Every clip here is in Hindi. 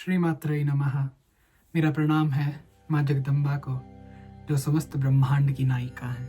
श्रीमात्रे नमः। मेरा प्रणाम है माँ जगदम्बा को, जो समस्त ब्रह्मांड की नायिका है।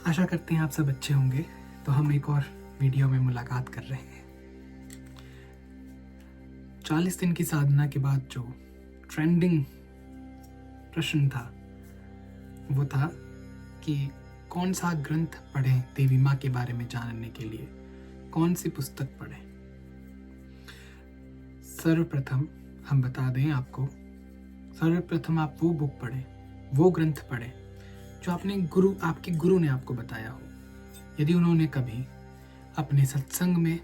आशा करते हैं आप सब अच्छे होंगे। तो हम एक और वीडियो में मुलाकात कर रहे हैं। 40 दिन की साधना के बाद जो ट्रेंडिंग प्रश्न था वो था कि कौन सा ग्रंथ पढ़ें देवी माँ के बारे में जानने के लिए, कौन सी पुस्तक पढ़ें। सर्वप्रथम हम बता दें आपको, सर्वप्रथम आप वो बुक पढ़ें, वो ग्रंथ पढ़ें जो आपके गुरु ने आपको बताया हो। यदि उन्होंने कभी अपने सत्संग में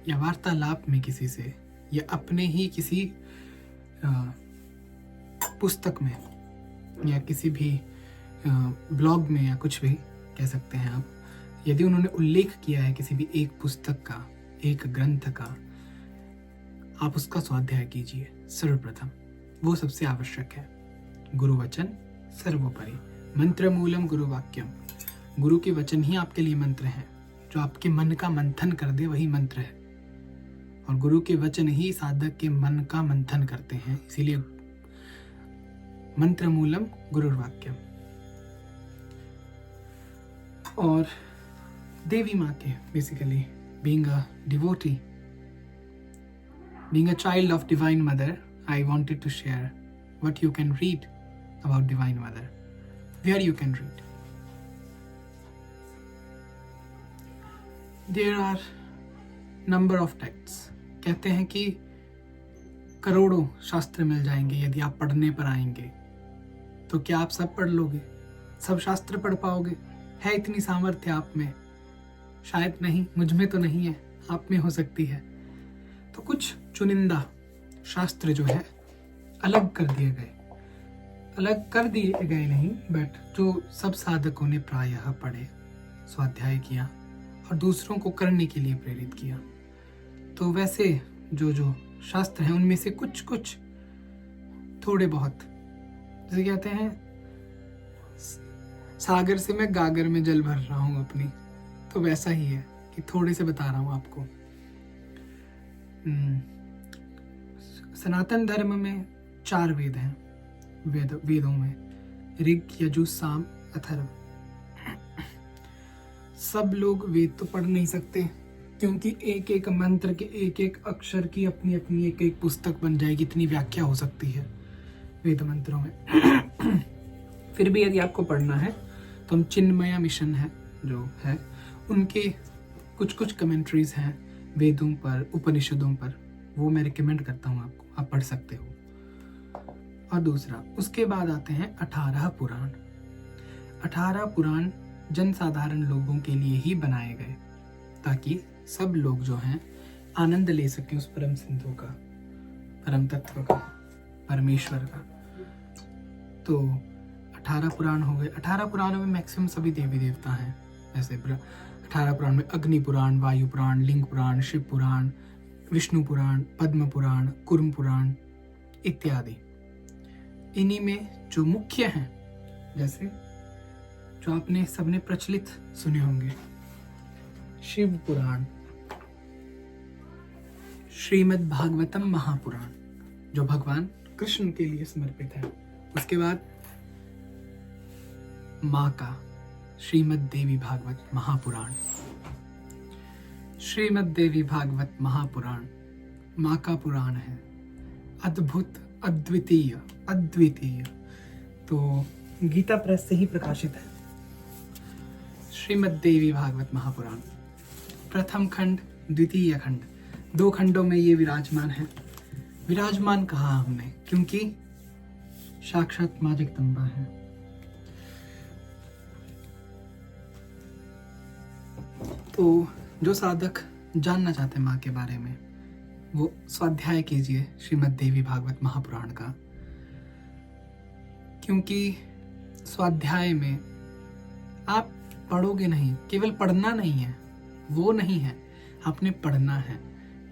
या वार्तालाप में किसी से या अपने ही किसी पुस्तक में या किसी भी ब्लॉग में या कुछ भी कह सकते हैं आप, यदि उन्होंने उल्लेख किया है किसी भी एक पुस्तक का, एक ग्रंथ का, आप उसका स्वाध्याय कीजिए। सर्वप्रथम वो सबसे आवश्यक है। गुरु वचन सर्वोपरि, मंत्र मूलम गुरु वाक्यम। गुरु के वचन ही आपके लिए मंत्र हैं। जो आपके मन का मंथन कर दे वही मंत्र है, और गुरु के वचन ही साधक के मन का मंथन करते हैं। इसीलिए मंत्र मूलम गुरु वाक्यम। और देवी माँ के basically being a devotee, being a child of Divine Mother, I wanted to share what you can read about Divine Mother, where you can read. There are number of texts. कहते हैं कि करोड़ों शास्त्र मिल जाएंगे यदि आप पढ़ने पर आएंगे। तो क्या आप सब पढ़ लोगे? सब शास्त्र पढ़ पाओगे? है इतनी सामर्थ्य आप में? शायद नहीं, मुझ में तो नहीं है, आप में हो सकती है। तो कुछ चुनिंदा शास्त्र जो है अलग कर दिए गए नहीं, बट जो सब साधकों ने प्रायः पढ़े, स्वाध्याय किया और दूसरों को करने के लिए प्रेरित किया। तो वैसे जो शास्त्र हैं उनमें से कुछ थोड़े बहुत, जैसे कहते हैं सागर से मैं गागर में जल भर रहा हूँ अपनी, तो वैसा ही है कि थोड़े से बता रहा हूँ आपको। सनातन धर्म में 4 वेद हैं। वेदों में ऋग, यजुः, साम, अथर्व। सब लोग वेद तो पढ़ नहीं सकते, क्योंकि एक एक मंत्र के एक एक अक्षर की अपनी अपनी एक एक पुस्तक बन जाएगी, इतनी व्याख्या हो सकती है वेद मंत्रों में। फिर भी यदि आपको पढ़ना है तो हम चिन्मया मिशन है जो है, उनके कुछ कमेंट्रीज हैं वेदों पर, उपनिषदों पर, वो मैं रिकमेंड करता हूँ आपको, आप पढ़ सकते हो। और दूसरा, उसके बाद आते हैं 18 पुराण। 18 पुराण जनसाधारण लोगों के लिए ही बनाए गए, ताकि सब लोग जो हैं आनंद ले सकें उस परम सिंधु का, परम तत्व का, परमेश्वर का। तो 18 पुराण हो गए। 18 पुराणों में मैक्सिमम सभी देवी देवता हैं। जैसे 18 पुराण में अग्नि पुराण, वायु पुराण, लिंग पुराण, शिव पुराण, विष्णु पुराण, पद्म पुराण, कुर्म पुराण इत्यादि। इन्हीं में जो मुख्य हैं, जैसे जो आपने सबने प्रचलित सुने होंगे, शिव पुराण, श्रीमद् भागवतम महापुराण जो भगवान कृष्ण के लिए समर्पित है। उसके बाद माँ का श्रीमद् देवी भागवत महापुराण। श्रीमद् देवी भागवत महापुराण माँ का पुराण है, अद्भुत, अद्वितीय। तो गीता प्रेस से ही प्रकाशित है। श्रीमद् देवी भागवत महापुराण, प्रथम खंड, द्वितीय खंड, 2 खंडों में ये विराजमान है। विराजमान कहा हमने, क्योंकि साक्षात माँ जगदम्बा है। तो जो साधक जानना चाहते हैं माँ के बारे में, वो स्वाध्याय कीजिए श्रीमद् देवी भागवत महापुराण का, क्योंकि स्वाध्याय में आप पढ़ोगे नहीं, केवल पढ़ना नहीं है, वो नहीं है, आपने पढ़ना है।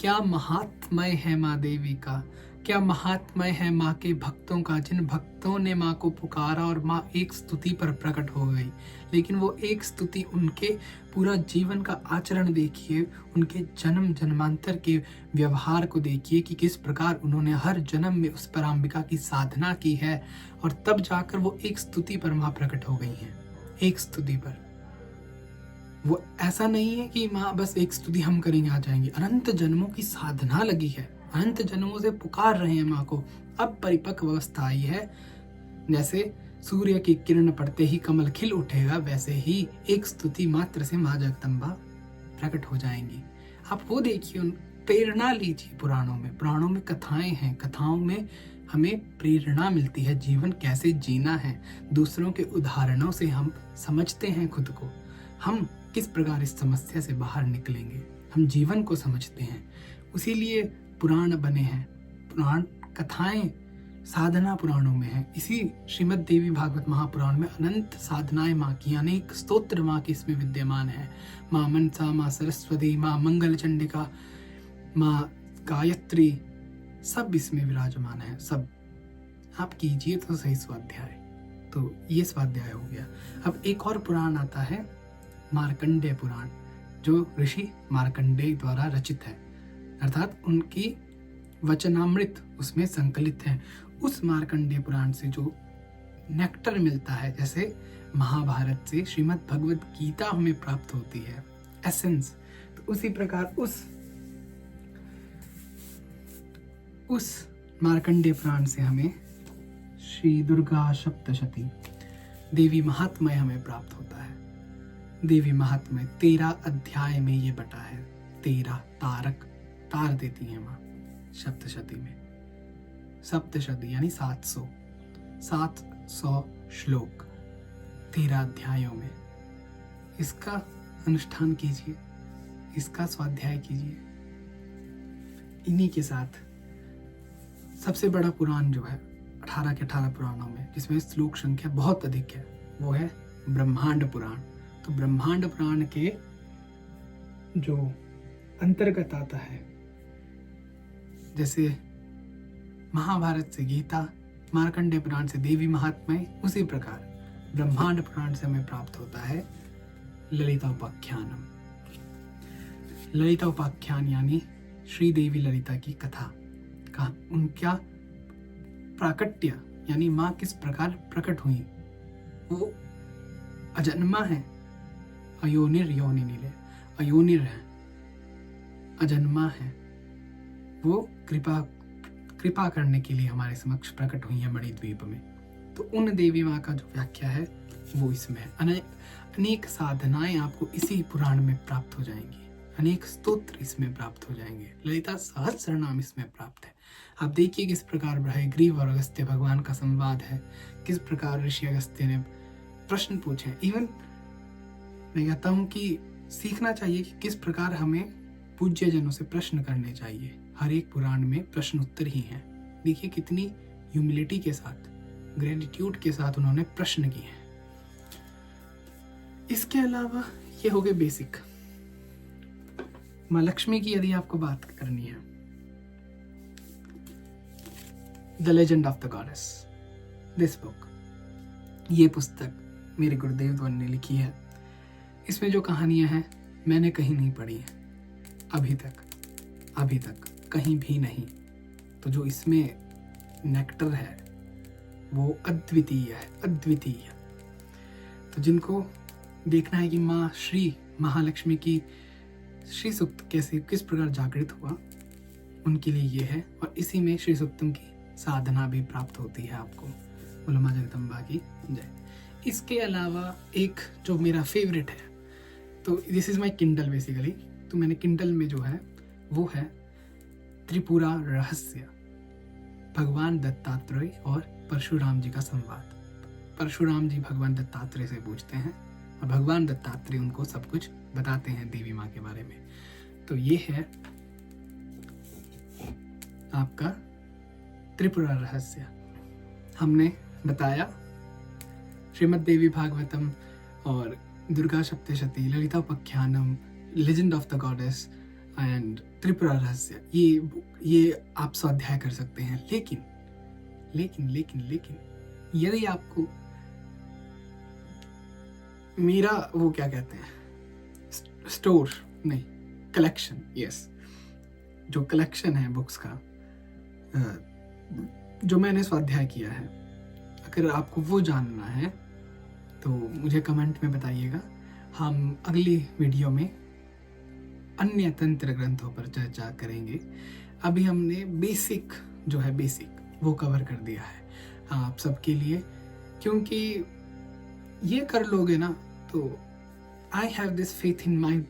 क्या महात्म्य है माँ देवी का, क्या महात्म्य है माँ के भक्तों का, जिन भक्तों ने माँ को पुकारा और माँ एक स्तुति पर प्रकट हो गई। लेकिन वो एक स्तुति, उनके पूरा जीवन का आचरण देखिए, उनके जन्म जन्मांतर के व्यवहार को देखिए कि किस प्रकार उन्होंने हर जन्म में उस पराम्बिका की साधना की है और तब जाकर वो एक स्तुति पर माँ प्रकट हो गई हैं। एक स्तुति पर। वो ऐसा नहीं है कि माँ बस एक स्तुति हम करेंगे आ जाएंगे, अनंत जन्मों की साधना लगी है, अनंत जन्मों से पुकार रहे हैं माँ को। अब परिपक्व अवस्था आई है, जैसे सूर्य की किरण पड़ते ही कमल खिल उठेगा, वैसे ही एक स्तुति मात्र से माँ जगदम्बा प्रकट हो जाएंगी। आप वो देखिए, प्रेरणा लीजिए। पुराणों में कथाएं हैं, कथाओं में हमें प्रेरणा मिलती है, जीवन कैसे जीना है। दूसरों के उदाहरणों से हम समझते हैं खुद को, हम किस प्रकार इस समस्या से बाहर निकलेंगे, हम जीवन को समझते हैं। इसीलिए पुराण बने हैं, पुराण कथाएं साधना पुराणों में है। इसी श्रीमद् देवी भागवत महापुराण में अनंत साधनाएं माँ की, अनेक स्तोत्र माँ के इसमें विद्यमान है। माँ मनसा, माँ सरस्वती, माँ मंगल चंडिका, माँ गायत्री, सब इसमें विराजमान है। सब आप कीजिए तो सही स्वाध्याय। तो ये स्वाध्याय हो गया। अब एक और पुराण आता है, मार्कंडेय पुराण, जो ऋषि मार्कंडेय द्वारा रचित है, अर्थात उनकी वचनामृत उसमें संकलित है। उस मार्कंडेय पुराण से जो नेक्टर मिलता है, जैसे महाभारत से श्रीमद् भगवद गीता हमें प्राप्त होती है, एसेंस, तो उसी प्रकार उस मार्कंडेय पुराण से हमें श्री दुर्गा सप्तशती देवी महात्म्य हमें प्राप्त होता है। देवी महात्म्य 13 अध्याय में ये बटा है। 13 तार देती है माँ सप्तशती में। सप्तशती यानी 700 श्लोक 13 अध्यायों में। इसका अनुष्ठान कीजिए, इसका स्वाध्याय कीजिए। इन्हीं के साथ सबसे बड़ा पुराण जो है 18 के 18 पुराणों में, जिसमें श्लोक संख्या बहुत अधिक है, वो है ब्रह्मांड पुराण। तो ब्रह्मांड पुराण के जो अंतर्गत आता है, जैसे महाभारत से गीता, मार्कंडेय पुराण से देवी महात्म्य, उसी प्रकार ब्रह्मांड पुराण से हमें प्राप्त होता है ललिता उपाख्यानम। ललिता उपाख्यान यानी श्री देवी ललिता की कथा का, उनका प्राकट्य यानी माँ किस प्रकार प्रकट हुई। वो अजन्मा है, अयोनिर योनिनिले, अयोनिर है, अजन्मा है। वो कृपा करने के लिए हमारे समक्ष प्रकट हुई है मणिद्वीप में। तो उन देवी माँ का जो व्याख्या है वो इसमें है। अनेक साधनाएं आपको इसी पुराण में प्राप्त हो जाएंगी, अनेक स्तोत्र इसमें प्राप्त हो जाएंगे, ललिता सहस्रनाम इसमें प्राप्त है। आप देखिए किस प्रकार ग्रीव और अगस्त्य भगवान का संवाद है, किस प्रकार ऋषि अगस्त्य ने प्रश्न पूछे। इवन मैं कहता हूँ कि सीखना चाहिए कि किस प्रकार हमें पूज्य जनों से प्रश्न करने चाहिए। हर एक पुराण में प्रश्न उत्तर ही हैं। देखिए कितनी ह्यूमिलिटी के साथ, ग्रेटिट्यूड के साथ उन्होंने प्रश्न किए हैं। इसके अलावा ये हो गए बेसिक। माँ लक्ष्मी की यदि आपको बात करनी है, the legend of the goddess, this book, ये पुस्तक मेरे गुरुदेव द्वारा ने लिखी है। इसमें जो कहानियां हैं मैंने कहीं नहीं पढ़ी है अभी तक कहीं भी नहीं। तो जो इसमें नेक्टर है वो अद्वितीय है, अद्वितीय। तो जिनको देखना है कि माँ श्री महालक्ष्मी की श्री सूक्त किस प्रकार जागृत हुआ, उनके लिए ये है। और इसी में श्री सूक्तम की साधना भी प्राप्त होती है आपको। बोलो माँ जगदम्बा की जय। इसके अलावा एक जो मेरा फेवरेट है, तो this is my Kindle basically. तो मैंने किंडल में जो है वो है त्रिपुरा रहस्य, भगवान दत्तात्रेय और परशुराम जी का संवाद। परशुराम जी भगवान दत्तात्रेय से पूछते हैं और भगवान दत्तात्रेय उनको सब कुछ बताते हैं देवी माँ के बारे में। तो ये है आपका त्रिपुरा रहस्य। हमने बताया श्रीमद् देवी भागवतम और Durga Saptashati, Lalita Upakhyanam, legend of the goddess and Tripura Rahasya, ये आप स्वाध्याय कर सकते हैं। लेकिन लेकिन लेकिन लेकिन यदि आपको मेरा वो क्या कहते हैं, स्टोर नहीं, कलेक्शन, यस, जो कलेक्शन है बुक्स का, जो मैंने स्वाध्याय किया है, अगर आपको वो जानना है तो मुझे कमेंट में बताइएगा। हम अगली वीडियो में अन्य तंत्र ग्रंथों पर चर्चा करेंगे। अभी हमने बेसिक जो है, बेसिक वो कवर कर दिया है आप सबके लिए, क्योंकि ये कर लोगे ना तो I have this faith in my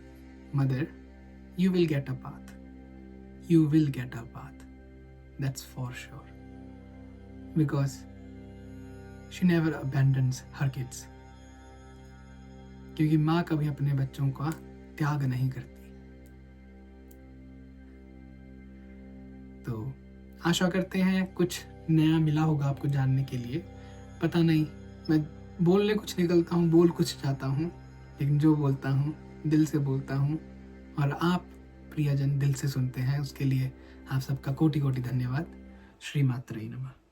mother, you will get a path. You will get a path. That's for sure. Because she never abandons her kids. क्योंकि माँ कभी अपने बच्चों का त्याग नहीं करती। तो आशा करते हैं कुछ नया मिला होगा आपको जानने के लिए। पता नहीं, मैं बोलने कुछ निकलता हूँ, बोल कुछ जाता हूँ, लेकिन जो बोलता हूँ दिल से बोलता हूँ, और आप प्रियजन दिल से सुनते हैं, उसके लिए आप सबका कोटि कोटि धन्यवाद। श्री मात्रे नमः।